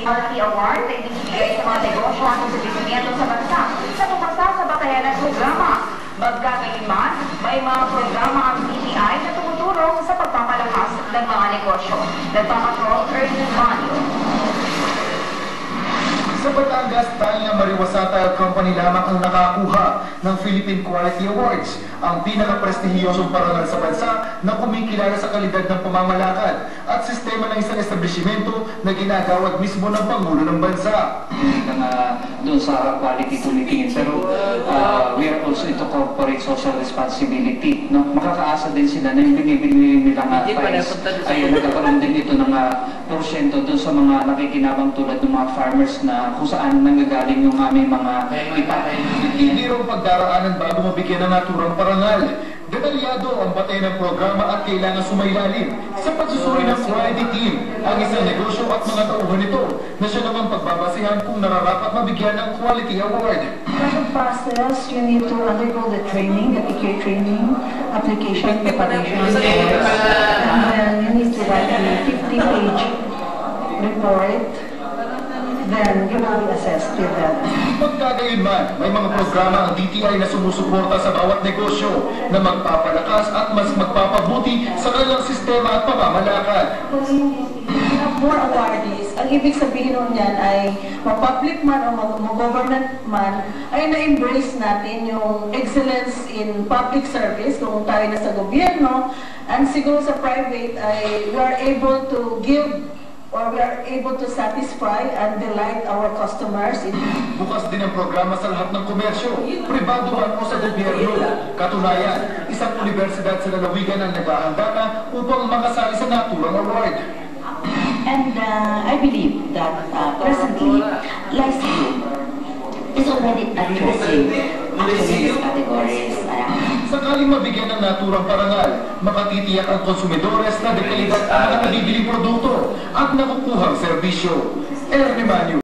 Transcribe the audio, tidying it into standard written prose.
Quality Award na ibibigay sa mga negosyo at establishmento sa bansa sa pumasa sa batayan ng programa. Magkagayunman, may mga programa ang DTI na tumutulong sa pagpapalakas ng mga negosyo. Nagpapatrol Ernest Manio. Sa Batangas, dahil nga Mariwasata Company lamang ang nakakuha ng Philippine Quality Awards, ang pinaka-prestihiyosong parangal sa bansa na kumikilala sa kalidad ng pamamalakad at sistema ng isang establishmento na ginagawad mismo ng Pangulo ng bansa. Doon sa quality tumitingin, pero we are also into corporate social responsibility. No? Makakaasa din sila na yung binibili nilang price ay nagkakaroon din ito ng porsyento doon sa mga nakikinabang tulad ng mga farmers na kung saan nanggagaling yung aming mga ipahay. Hindi raw pagdaraanan bago mabigyan ng naturang parangal. Detalyado ang batay ng programa at kailangan sumailalim sa pagsusuri ng quality team ang isang negosyo at mga tauhan nito na siya naman pagbabasihan kung nararapat mabigyan ng quality award. As a process, you need to undergo the training, the PK training, application preparation, and then you need to write a 50-page report. Then you will be assessed with that. Pagkagayunman, may mga programa ang DTI na sumusuporta sa bawat negosyo na magpapalakas at mas magpapabuti sa kanilang sistema at pamamalakad. Kung more awardees, ang ibig sabihin nun yan ay mag-public man o mag-government man, ay na-embrace natin yung excellence in public service kung tayo na sa gobyerno, and siguro sa private ay we are able to give or we are able to satisfy and delight our customers. Bukas din ang programa sa lahat ng komersyo, pribado man o sa gobyerno. Katunayan, isang universidad sa lalawigan ang naghahanda na upang makasali sa naturang award. And I believe that presently, licensing is already addressing these categories. Sakaling mabigyan ng naturang parangal, makatitiyak ang konsumidores na dekalidad ang mga nabibiling produkto at nakukuhang serbisyo. Ernest Manio.